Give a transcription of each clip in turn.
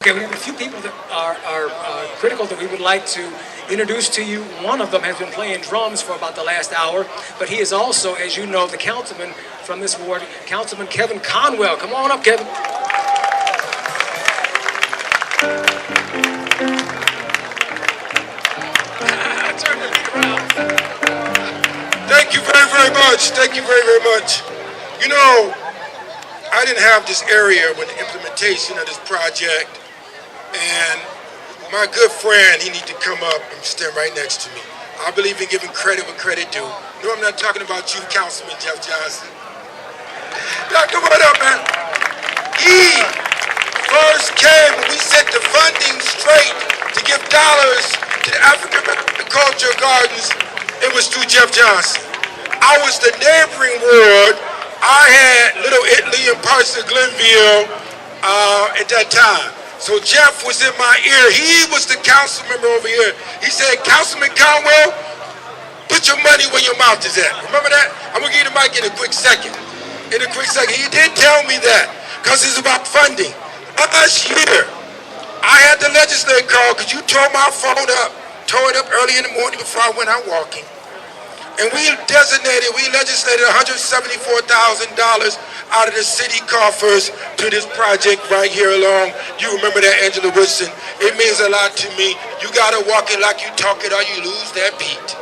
Okay, we have a few people that are critical that we would like to introduce to you. One of them has been playing drums for about the last hour, but he is also, as you know, the councilman from this ward, Councilman Kevin Conwell. Come on up, Kevin. Thank you very, very much. Thank you very, very much. You know, I didn't have this area with the implementation of this project, and my good friend, he needs to come up and stand right next to me. I believe in giving credit where credit due. No, I'm not talking about you, Councilman Jeff Johnson. Now, come on up, man. He first came when we set the funding straight to give dollars to the African Cultural Gardens. It was through Jeff Johnson. I was the neighboring ward. I had Little Italy and parts of Glenville at that time. So Jeff was in my ear. He was the council member over here. He said, Councilman Conwell, put your money where your mouth is at. Remember that? I'm going to give you the mic in a quick second. In a quick second. He did tell me that because it's about funding. Last year, I had the legislature call because you tore my phone up, tore it up early in the morning before I went out walking. And we legislated $174,000 out of the city coffers to this project right here along. You remember that, Angela Woodson? It means a lot to me. You gotta walk it like you talk it or you lose that beat.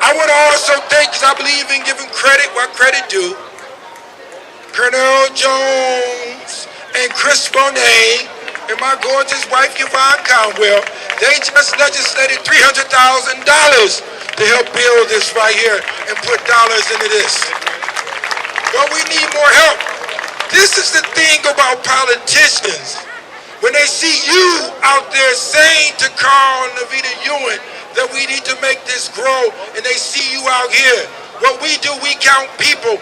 I wanna also thank, because I believe in giving credit where credit due, Colonel Jones and Chris Bonet and my gorgeous wife, Yvonne Conwell. They just legislated $300,000 to help build this right here and put dollars into this. But we need more help. This is the thing about politicians. When they see you out there saying to Carl and Navita Ewing that we need to make this grow, and they see you out here, what we do, we count people,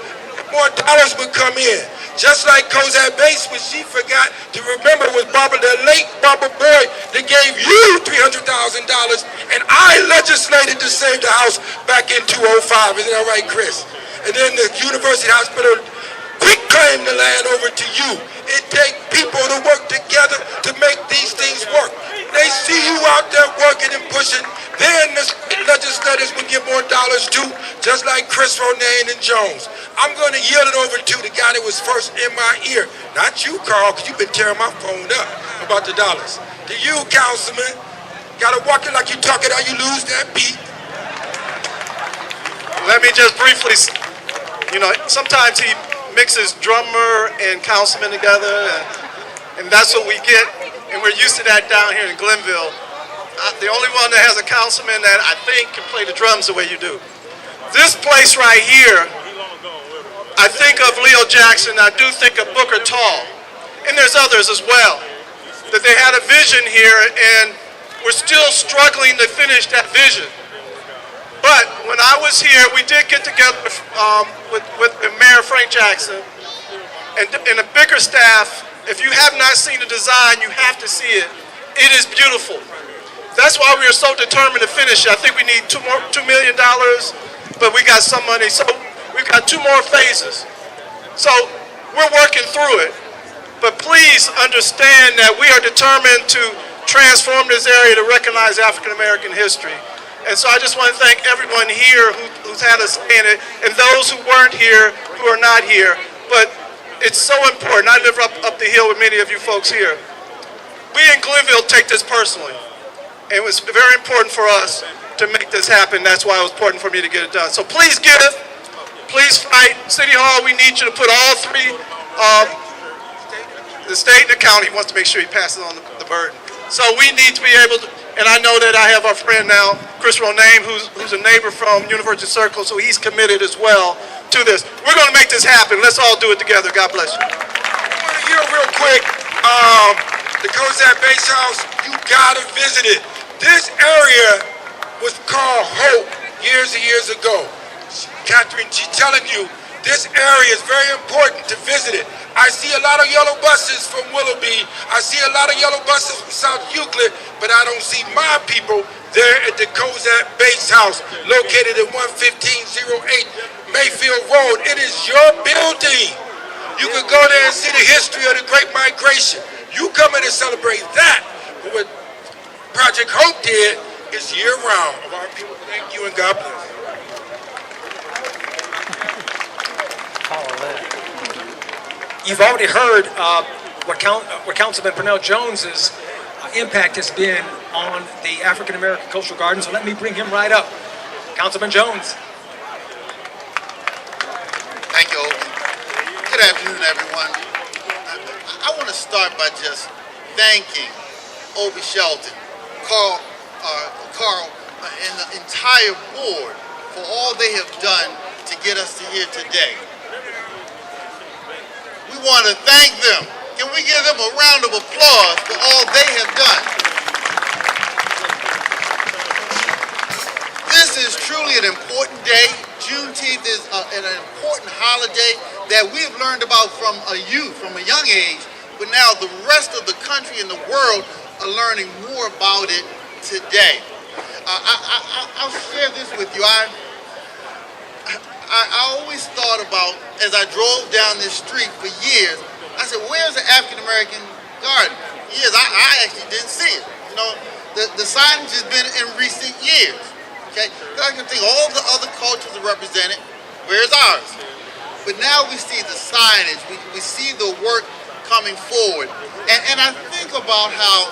more dollars would come in. Just like Cozad Bates, when she forgot to remember was the late Barbara Boyd that gave you $300,000, and I legislated to save the house back in 2005. Isn't that right, Chris? And then the University Hospital quick claimed the land over to you. It takes people to work together to make these things work. They see you out there working and pushing, then the legislators will give more dollars too, just like Chris Ronayne and Jones. I'm going to yield it over to the guy that was first in my ear. Not you, Carl, because you've been tearing my phone up about the dollars. To you, Councilman, got to walk it like you talk it or you lose that beat. Let me just briefly, sometimes he mixes drummer and councilman together, and that's what we get, and we're used to that down here in Glenville. The only one that has a councilman that I think can play the drums the way you do. This place right here, I think of Leo Jackson, I do think of Booker Tall, and there's others as well, that they had a vision here, and we're still struggling to finish that vision. But when I was here, we did get together with Mayor Frank Jackson and the bigger staff. If you have not seen the design, you have to see it. It is beautiful. That's why we are so determined to finish it. I think we need $2 million, but we got some money. So we've got 2 more phases. So we're working through it. But please understand that we are determined to transform this area to recognize African American history. And so I just want to thank everyone here who's had us in it, and those who weren't here, who are not here. But it's so important. I live up the hill with many of you folks here. We in Glenville take this personally. And it was very important for us to make this happen. That's why it was important for me to get it done. So please give, please fight. City Hall, we need you to put all 3, the state and the county wants to make sure he passes on the burden. So we need to be able to, and I know that I have our friend now, Chris Ronayne, who's a neighbor from University Circle, so he's committed as well to this. We're going to make this happen. Let's all do it together. God bless you. I want to hear real quick, the Cozad Bates House, you got to visit it. This area was called Hope years and years ago. Catherine, she's telling you, this area is very important to visit it. I see a lot of yellow buses from Willoughby. I see a lot of yellow buses from South Euclid, but I don't see my people there at the Cozad Bates House, located at 11508 Mayfield Road. It is your building. You can go there and see the history of the Great Migration. You come in and celebrate that. Project Hope did is year-round of our people. Thank you and God bless. You've already heard what Councilman Purnell Jones's impact has been on the African American Cultural Garden, so let me bring him right up. Councilman Jones. Thank you, Obi. Good afternoon, everyone. I want to start by just thanking Obi Shelton, Carl, and the entire board for all they have done to get us to here today. We want to thank them. Can we give them a round of applause for all they have done? This is truly an important day. Juneteenth is an important holiday that we've learned about from a young age, but now the rest of the country and the world are learning more about it today. I'll share this with you. I always thought about, as I drove down this street for years, I said, where's the African American garden? Years, I actually didn't see it. You know, the signage has been in recent years. Okay, I can think all the other cultures are represented. Where's ours? But now we see the signage, we see the work coming forward. And I think about how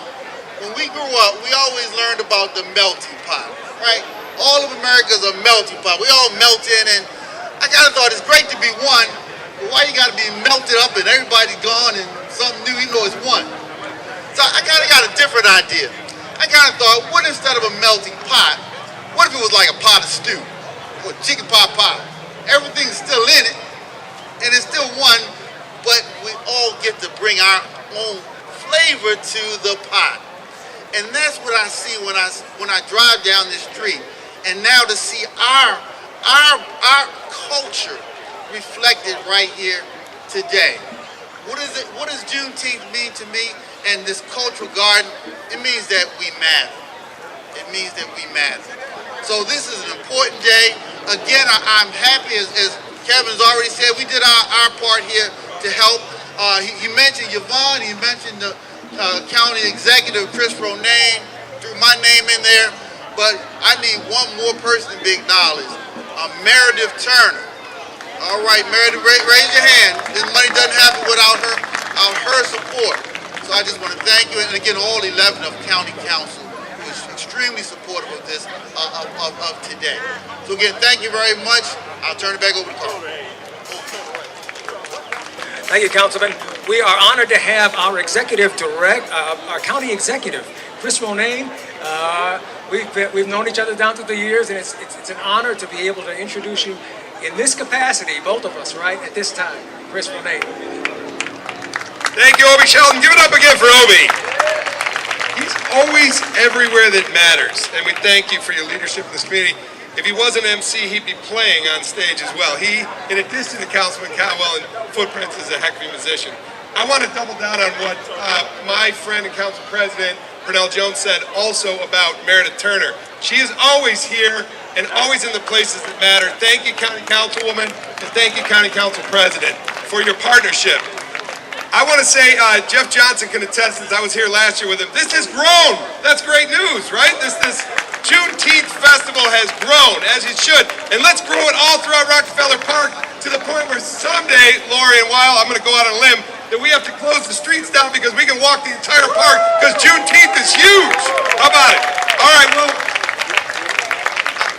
when we grew up, we always learned about the melting pot, right? All of America's a melting pot. We all melt in, and I kind of thought it's great to be one, but why you got to be melted up and everybody gone and something new, even though it's one? So I kind of got a different idea. I kind of thought, what instead of a melting pot, what if it was like a pot of stew or chicken pot pie? Everything's still in it, and it's still one, but we all get to bring our own flavor to the pot. And that's what I see when I drive down this street. And now to see our culture reflected right here today. What does Juneteenth mean to me and this cultural garden? It means that we matter. It means that we matter. So this is an important day. Again, I'm happy, as Kevin's already said, we did our part here to help. He mentioned Yvonne, he mentioned the county executive, Chris Ronayne, threw my name in there, but I need one more person to be acknowledged, Meredith Turner. All right, Meredith, raise your hand. This money doesn't happen without her support. So I just want to thank you, and again, all 11 of county council who is extremely supportive of this, of today. So again, thank you very much. I'll turn it back over to Carl. Thank you, Councilman. We are honored to have our our county executive, Chris Ronayne. We've known each other down through the years, and it's an honor to be able to introduce you in this capacity, both of us, right, at this time. Chris Ronayne. Thank you, Obi Shelton. Give it up again for Obi. He's always everywhere that matters, and we thank you for your leadership in this community. If he was an MC, he'd be playing on stage as well. He, in addition to Councilman Conwell and Footprints, is a heck of a musician. I want to double down on what my friend and Council President Purnell Jones said also about Meredith Turner. She is always here and always in the places that matter. Thank you, County Councilwoman, and thank you, County Council President, for your partnership. I want to say, Jeff Johnson can attest, since I was here last year with him, this has grown. That's great news, right? This Juneteenth Festival has grown, as it should. And let's grow it all throughout Rockefeller Park to the point where someday, Lori and Weil, I'm going to go out on a limb, that we have to close the streets down because we can walk the entire park because Juneteenth is huge. How about it? All right, well,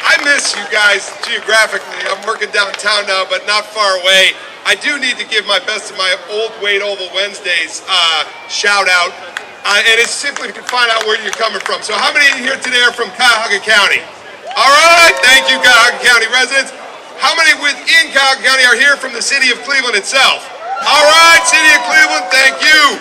I miss you guys geographically. I'm working downtown now, but not far away. I do need to give my best to my Old Wade Oval Wednesdays shout out. And it's simply to find out where you're coming from. So how many of you here today are from Cuyahoga County? All right, thank you, Cuyahoga County residents. How many within Cuyahoga County are here from the city of Cleveland itself? All right, city of Cleveland, thank you.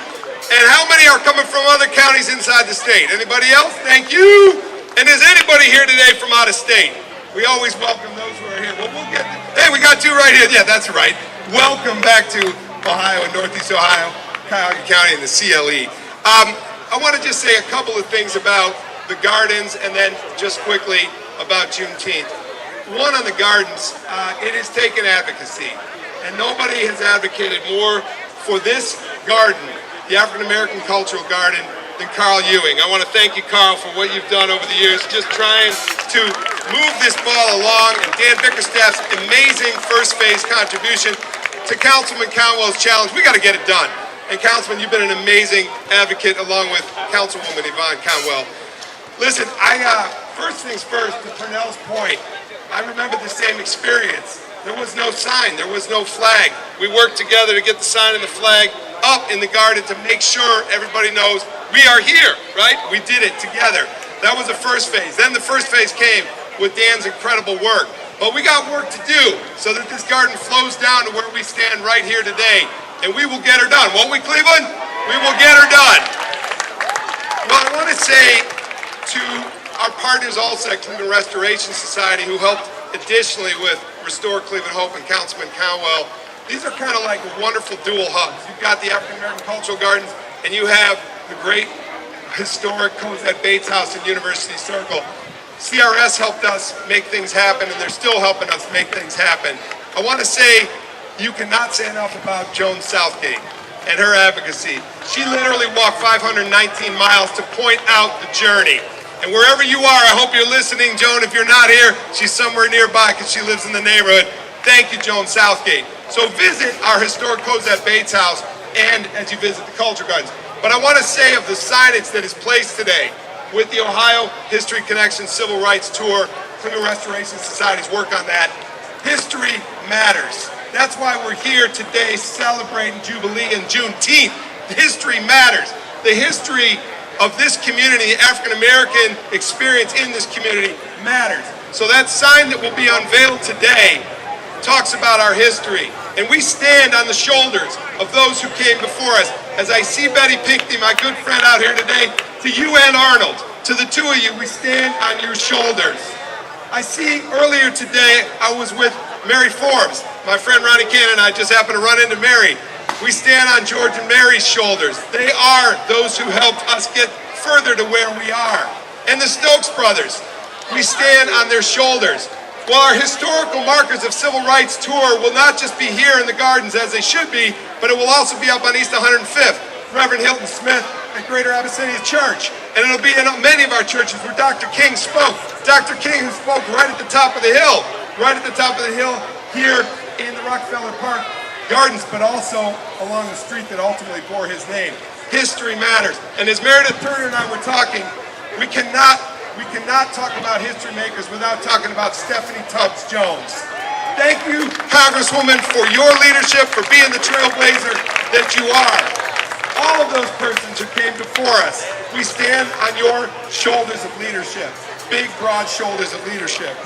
And how many are coming from other counties inside the state? Anybody else? Thank you. And is anybody here today from out of state? We always welcome those who are here. Well, we'll get, hey, we got two right here. Yeah, that's right. Welcome back to Ohio and Northeast Ohio, Cuyahoga County and the CLE. I want to just say a couple of things about the gardens and then just quickly about Juneteenth. One, on the gardens, it has taken advocacy, and nobody has advocated more for this garden, the African American Cultural Garden, than Carl Ewing. I want to thank you, Carl, for what you've done over the years, just trying to move this ball along, and Dan Bickerstaff's amazing first phase contribution to Councilman Conwell's challenge. We got to get it done. And Councilman, you've been an amazing advocate along with Councilwoman Yvonne Conwell. Listen, first things first, to Purnell's point, I remember the same experience. There was no sign, there was no flag. We worked together to get the sign and the flag up in the garden to make sure everybody knows we are here, right? We did it together. That was the first phase. Then the first phase came with Dan's incredible work. But we got work to do so that this garden flows down to where we stand right here today. And we will get her done. Won't we, Cleveland? We will get her done. Well, I want to say to our partners also at Cleveland Restoration Society, who helped additionally with Restore Cleveland Hope and Councilman Conwell, these are kind of like wonderful dual hubs. You've got the African American Cultural Gardens, and you have the great historic Cosette Bates House and University Circle. CRS helped us make things happen, and they're still helping us make things happen. I want to say, you cannot say enough about Joan Southgate and her advocacy. She literally walked 519 miles to point out the journey. And wherever you are, I hope you're listening, Joan. If you're not here, she's somewhere nearby because she lives in the neighborhood. Thank you, Joan Southgate. So visit our historic Cosette Bates House and as you visit the Culture Gardens. But I want to say of the signage that is placed today with the Ohio History Connection Civil Rights Tour, Cleveland Restoration Society's work on that, history matters. That's why we're here today celebrating Jubilee and Juneteenth. History matters. The history of this community, the African American experience in this community matters. So that sign that will be unveiled today talks about our history. And we stand on the shoulders of those who came before us. As I see Betty Pinckney, my good friend out here today, to you and Arnold, to the two of you, we stand on your shoulders. I see earlier today I was with Mary Forbes. My friend Ronnie Cannon and I just happened to run into Mary. We stand on George and Mary's shoulders. They are those who helped us get further to where we are. And the Stokes brothers, we stand on their shoulders. Well, our historical markers of Civil Rights Tour will not just be here in the gardens as they should be, but it will also be up on East 105th, Reverend Hilton Smith at Greater Abyssinia Church. And it'll be in many of our churches where Dr. King spoke. Dr. King, who spoke right at the top of the hill here in the Rockefeller Park Gardens, but also along the street that ultimately bore his name. History matters. And as Meredith Turner and I were talking, we cannot talk about history makers without talking about Stephanie Tubbs Jones. Thank you, Congresswoman, for your leadership, for being the trailblazer that you are. All of those persons who came before us, we stand on your shoulders of leadership, big, broad shoulders of leadership.